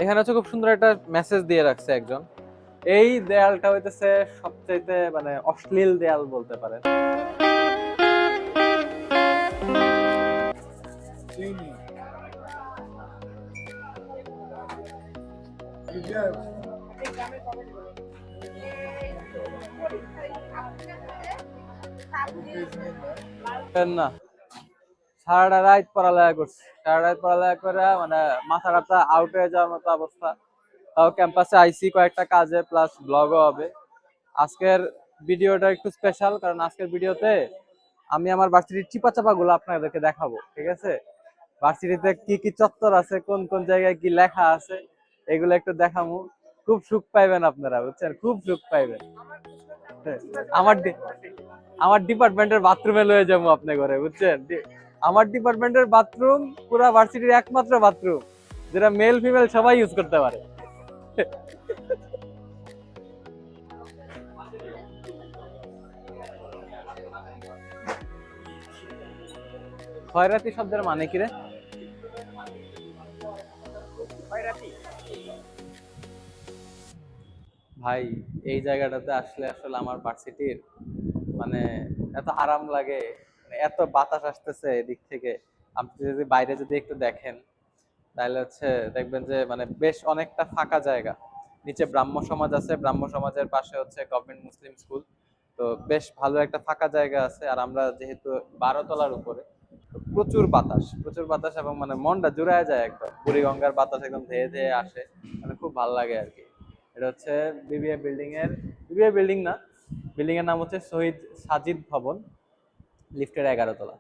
এখানে হচ্ছে খুব সুন্দর একটা মেসেজ দিয়ে রাখছে একজন। এই দেয়ালটা হইতেছে সবচাইতে মানে অশ্লীল দেয়াল বলতে পারেন। না, সারাটা রাত পড়ালেখা করছি, সারা রাত পড়ালেখা করে মানে মাথা টাথা আউট হয়ে যাওয়ার মতো অবস্থা। তাও ক্যাম্পাসে আইসি কয়েকটা কাজে, প্লাস ব্লগও হবে। আজকের ভিডিওটা একটু স্পেশাল, কারণ আজকের ভিডিওতে আমি আমার ভার্সিটির চিপা চাপা গুলো আপনাদেরকে দেখাবো, ঠিক আছে? ভার্সিটিতে কি কি চত্বর আছে, কোন কোন জায়গায় কি লেখা আছে, এগুলো একটু দেখাবো। খুব সুখ পাইবেন আপনারা, বুঝছেন? খুব সুখ পাইবেন। আমার আমার ডিপার্টমেন্টের বাথরুমে লয়ে যাবো আপনি ঘরে, বুঝছেন? আমার ডিপার্টমেন্টের বাথরুম পুরা ভার্সিটির একমাত্র বাথরুম যেটা মেল ফিমেল সবাই ইউজ করতে পারে। খয়রাতি শব্দের মানে কি রে ভাই? এই জায়গাটাতে আসলে আসলে আমার ভার্সিটির মানে এত আরাম লাগে, মানে এত বাতাস আসতেছে এদিক থেকে। আপনি যদি বাইরে যদি একটু দেখেন তাহলে হচ্ছে দেখবেন যে মানে বেশ অনেকটা ফাঁকা জায়গা। নিচে ব্রাহ্ম সমাজ আছে, ব্রাহ্ম সমাজের পাশে হচ্ছে গভর্নমেন্ট মুসলিম স্কুল। তো বেশ ভালো একটা ফাঁকা জায়গা আছে, আর আমরা যেহেতু 12 তলার উপরে, তো প্রচুর বাতাস, প্রচুর বাতাস, এবং মানে মনটা জুড়ায় যায় একদম। বুড়িগঙ্গার বাতাস একদম ধেয়ে ধেয়ে আসে, মানে খুব ভালো লাগে আর কি। এটা হচ্ছে বিবিএ বিল্ডিং এর, বিবিএ বিল্ডিং না, বিল্ডিং এর নাম হচ্ছে শহীদ সাজিদ ভবন, লিফটের 11 তলা।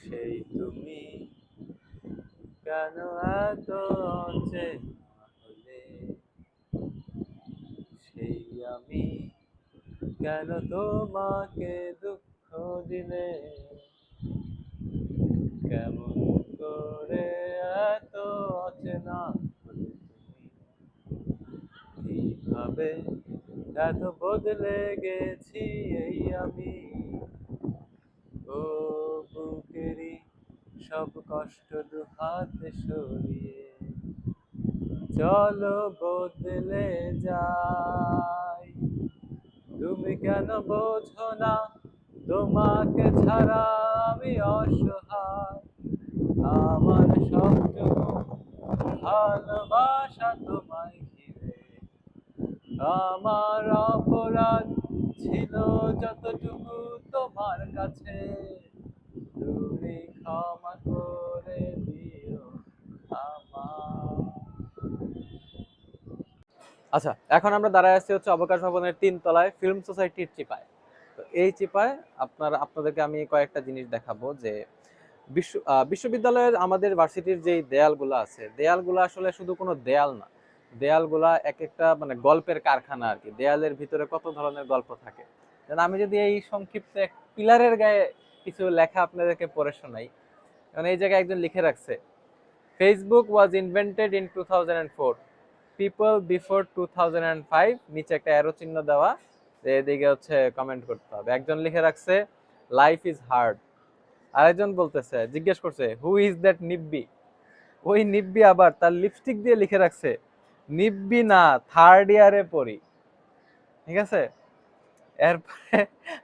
সেই তুমি কেন এত অচেনা হলে, সেই আমি কেন তোমাকে দুঃখ দিলে, কেমন করে এত অচেনা হলে তুমি, কিভাবে এত বদলে গেছি এই আমি, ও বুকেরই সব কষ্ট দুহাতে সরিয়ে চলো বদলে যাই। তুমি কেন বোঝো না তোমাকে ছাড়া আমি অসহায়, আমার সবটুকু ভালোবাসা তোমায় ঘিরে, আমার অপরাধ ছিল যতটুকু তোমার কাছে, তুমি ক্ষমা করে দিও আমার। আচ্ছা, এখন আমরা দাঁড়ায় আছি হচ্ছে অবকাশ ভবনের 3 তলায়, ফিল্ম সোসাইটির চিপায়। তো এই চিপায় আপনাদেরকে আমি কয়েকটা জিনিস দেখাবো যে বিশ্ববিদ্যালয়ের আমাদের ভার্সিটির যে দেয়ালগুলো আছে, দেয়ালগুলো আসলে শুধু কোনো দেয়াল না, দেয়ালগুলা এক একটা মানে গল্পের কারখানা আর কি। দেয়ালের ভিতরে কত ধরনের গল্প থাকে। যেন আমি যদি এই সংক্ষিপ্ত এক পিলারের গায়ে কিছু লেখা আপনাদেরকে পড়ে শোনাই। কারণ এই জায়গায় একজন লিখে রাখছে, Facebook was invented in 2004, people before 2005, নিচে একটা অ্যারো চিহ্ন দেওয়া, এদিকে হচ্ছে কমেন্ট করতে হবে। একজন লিখে রাখছে, লাইফ ইজ হার্ড। আরেকজন বলতেছে, জিজ্ঞেস করছে, হু ইজ দ্যাট নিব্বি? ওই নিব্বি আবার তার লিপস্টিক দিয়ে লিখে রাখছে, নিব্বি না, থার্ড ইয়ারে পড়ি। ঠিক আছে? এরপরে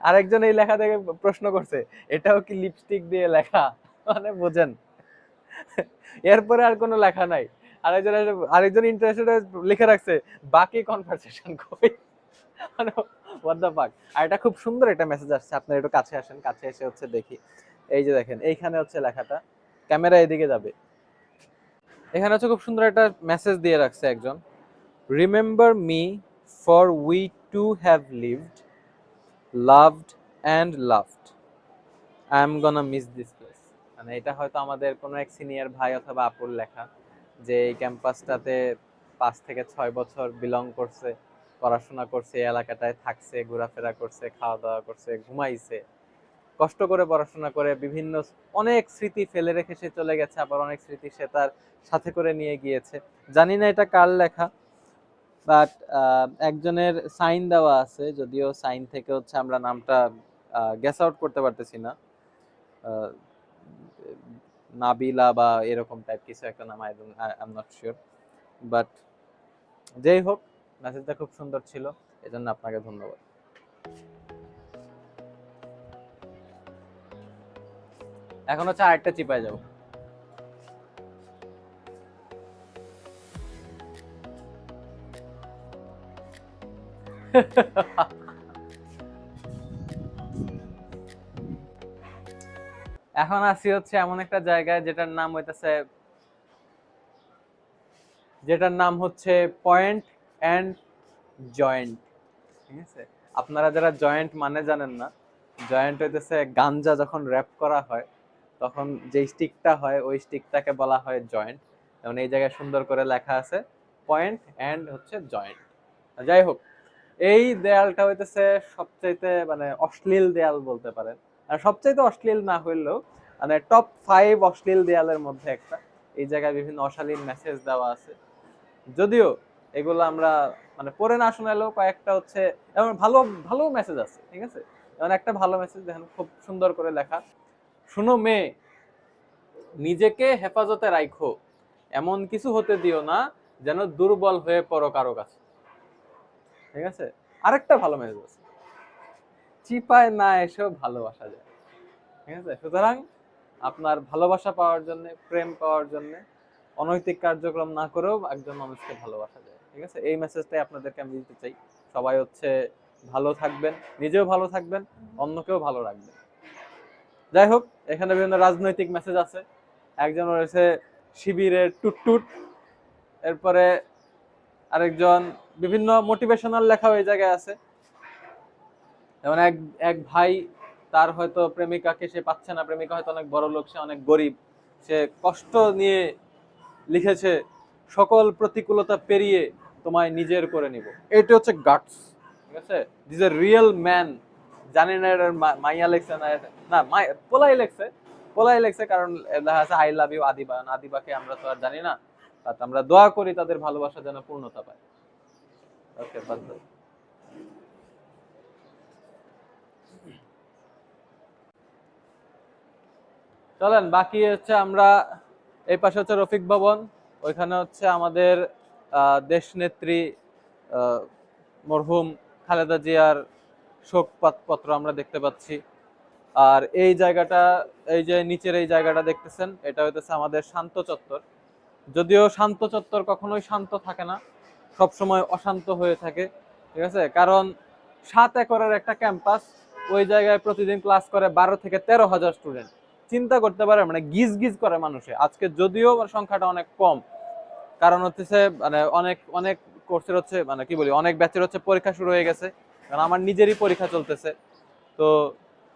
আরেকজন এই লেখা দেখে প্রশ্ন করছে, এটাও কি লিপস্টিক দিয়ে লেখা? মানে বোঝেন। এরপরে আর কোনো লেখা নাই। আরেকজন আরেকজন ইন্টারেস্টেড লিখে রাখছে, বাকি কনভারসেশন কই? মানে হোয়াট দ্য ফাক। আর এটা খুব সুন্দর একটা মেসেজ আসছে, আপনারা একটু কাছে আসেন, কাছে এসে হচ্ছে দেখি। এই যে দেখেন, এইখানে হচ্ছে লেখাটা, ক্যামেরা এদিকে যাবে। এখানে হচ্ছে খুব সুন্দর একটা মেসেজ দিয়ে রাখছে একজন, remember me, for we too have lived, loved and loved, I am gonna miss this place. মানে এটা হয়তো আমাদের কোনো এক সিনিয়র ভাই অথবা আপুর লেখা, যে এই ক্যাম্পাসটাতে 5 থেকে 6 বছর বিলং করছে, পড়াশোনা করছে, এই এলাকাটায় থাকছে, ঘোরাফেরা করছে, খাওয়া দাওয়া করছে, ঘুমাইছে, কষ্ট করে পড়াশোনা করে বিভিন্ন অনেক স্মৃতি ফেলে রেখে সে চলে গেছে, আবার অনেক স্মৃতি সে তার সাথে করে নিয়ে গিয়েছে। জানি না এটা কার লেখা, বাট একজনের সাইন দেওয়া আছে, যদিও সাইন থেকে হচ্ছে আমরা নামটা গেস আউট করতে পারতেছি না। আহ, নাবিলা বা এরকম টাইপ কিছু একটা নাম, I am not sure. But যেই হোক, মেসেজটা খুব সুন্দর ছিল, এজন্য আপনাকে ধন্যবাদ। এখন হচ্ছে আরেকটা চিপায় যাবো। এখন আসি হচ্ছে এমন একটা জায়গায় যেটার নাম হচ্ছে পয়েন্ট অ্যান্ড জয়েন্ট। ঠিক আছে, আপনারা যারা জয়েন্ট মানে জানেন না, জয়েন্ট হইতেছে গাঞ্জা যখন র্যাপ করা হয় তখন যে স্টিকটা হয় ওই স্টিকটাকে বলা হয় জয়েন্ট। যেমন এই জায়গায় সুন্দর করে লেখা আছে পয়েন্ট অ্যান্ড হচ্ছে জয়েন্ট। যাই হোক, এই দেয়ালটা হইতেছে সবচাইতে মানে অশ্লীল দেয়াল বলতে পারেন। আর সবচাইতে অশ্লীল না হইলেও মানে টপ 5 অশ্লীল দেয়ালের মধ্যে একটা। এই জায়গায় বিভিন্ন অশালীন মেসেজ দেওয়া আছে, যদিও এগুলো আমরা মানে পড়ে না শোনালেও কয়েকটা হচ্ছে এমন ভালো ভালো মেসেজ আছে। ঠিক আছে, যেমন একটা ভালো মেসেজ দেখেন, খুব সুন্দর করে লেখা, শুনো মেয়ে, নিজেকে হেফাজতে রাখো, এমন কিছু হতে দিও না যেন দুর্বল হয়ে পড়ো কারো কাছে। ঠিক আছে, আরেকটা ভালো মেসেজ আছে, চিপায় না এসেও ভালোবাসা যায়। ঠিক আছে, সুতরাং আপনার ভালোবাসা পাওয়ার জন্য, প্রেম পাওয়ার জন্য অনৈতিক কার্যক্রম না করেও একজন মানুষকে ভালোবাসা যায়। ঠিক আছে, এই মেসেজটাই আপনাদেরকে আমি দিতে চাই। সবাই হচ্ছে ভালো থাকবেন, নিজেও ভালো থাকবেন, অন্যকেও ভালো রাখবেন। যাই হোক, এখানে বিভিন্ন রাজনৈতিক মেসেজ আছে। একজন রয়েছে শিবিরের টুটটুট, এরপরে আরেকজন বিভিন্ন মোটিভেশনাল লেখা ওই জায়গায় আছে। যেমন এক এক ভাই, তার হয়তো প্রেমিকাকে সে পাচ্ছে না, প্রেমিকা হয়তো অনেক বড় লোক, সে অনেক গরিব, সে কষ্ট নিয়ে লিখেছে, সকল প্রতিকূলতা পেরিয়ে তোমায় নিজের করে নিব। এটা হচ্ছে গাটস। ঠিক আছে, দিস এ রিয়েল ম্যান। জানি না এটা মাইয়া লেখছে না, না পোলাই লেখছে, পোলাই লেখছে, কারণ দেখা আছে আই লাভ ইউ আদিবা, আদিবাকে আমরা তো আর জানি না, আমরা দোয়া করি তাদের ভালোবাসা যেন পূর্ণতা পায়। ওকে, বাদ দাও। চলেন বাকি হচ্ছে আমরা, এই পাশে হচ্ছে রফিক ভবন, ওইখানে হচ্ছে আমাদের দেশ নেত্রী মরহুম খালেদা জিয়ার শোক পত্র আমরা দেখতে পাচ্ছি। আর এই জায়গাটা, এই যে নিচের এই জায়গাটা দেখতেছেন, এটা হইতেছে আমাদের শান্ত চত্বর। যদিও শান্ত চত্বর কখনোই শান্ত থাকে না, সব সময় অশান্ত হয়ে থাকে। ঠিক আছে, কারণ 7 একরের একটা ক্যাম্পাস, ওই জায়গায় প্রতিদিন ক্লাস করে 12 থেকে 13 হাজার স্টুডেন্ট। চিন্তা করতে পারে মানে গিজ গিজ করে মানুষে। আজকে যদিও সংখ্যাটা অনেক কম, কারণ হচ্ছে মানে অনেক অনেক কোর্সের হচ্ছে মানে কি বলি, অনেক ব্যাচের হচ্ছে পরীক্ষা শুরু হয়ে গেছে, কারণ আমার নিজেরই পরীক্ষা চলতেছে। তো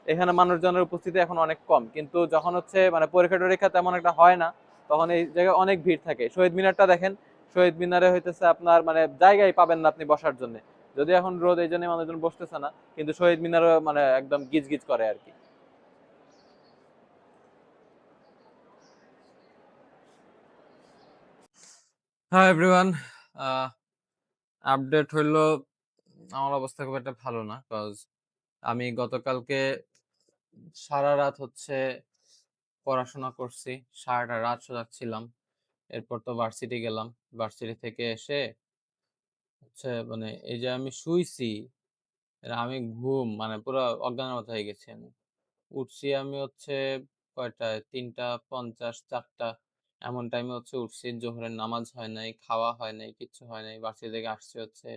এখানে মানুষজনের উপস্থিতি এখন অনেক কম, কিন্তু যখন হচ্ছে মানে পরীক্ষা টরীক্ষা তেমন একটা হয় না, তখন এই জায়গায় অনেক ভিড় থাকে। শহীদ মিনারটা দেখেন, শহীদ মিনারে হইতেছে আপনার মানে জায়গায় পাবেন না আপনি বসার জন্য। যদি এখন রোদ, এই জন্য মানুষজন বসতেছে না, কিন্তু শহীদ মিনারও মানে একদম গিজ গিজ করে আর কি। হ্যাঁ এভরিওয়ান, আপডেট হইলো, আমার অবস্থা খুব একটা ভালো না, কজ আমি গতকালকে সারা রাত হচ্ছে পড়াশোনা করছি, সারাটা রাত জাগছিলাম। এরপর তো ভার্সিটি গেলাম, ভার্সিটি থেকে এসে হচ্ছে মানে এই যে আমি শুইছি, আমি ঘুম মানে পুরো অজ্ঞানের মতো হয়ে গেছি আমি। উঠছি আমি হচ্ছে কয়টায়, 3টা 50, 4টা এমন টাইমে হচ্ছে উঠছি। জোহরের নামাজ হয় নাই, খাওয়া হয় নাই, কিচ্ছু হয় নাই। ভার্সিটি থেকে আসছি হচ্ছে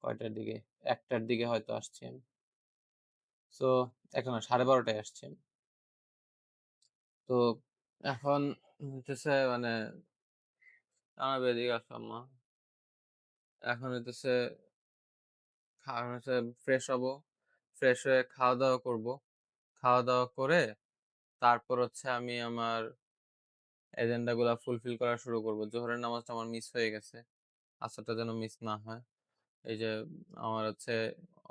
কয়টার দিকে, 1টার দিকে হয়তো আসছি আমি। তো এখন 12:30টায় আসছি আমি। তো এখন হইতেছে মানে আমার এদিকে আসো আম্মা। এখন হইতেছে হচ্ছে ফ্রেশ হব, ফ্রেশ হয়ে খাওয়া দাওয়া করব। খাওয়া দাওয়া করে তারপর হচ্ছে আমি আমার এজেন্ডা গুলা ফুলফিল করা শুরু করব। জোহরের নামাজটা আমার মিস হয়ে গেছে, আসরটা যেন মিস না হয়। এই যে আমার হচ্ছে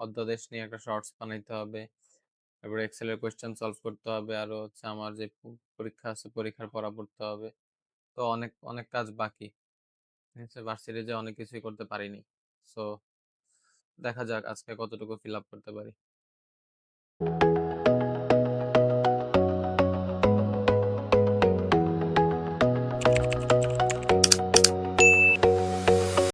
অধ্যাদেশ নিয়ে একটা শর্টস বানাইতে হবে, এবার এক্সেলের কোয়েশ্চেন সলভ করতে হবে, আরো হচ্ছে আমার যে পরীক্ষা আছে পরীক্ষার পড়া পড়তে হবে। তো অনেক অনেক কাজ বাকি। ঠিক আছে, ভার্সিটি যে অনেক কিছুই করতে পারিনি। সো দেখা যাক আজকে কতটুকু ফিল আপ করতে পারি।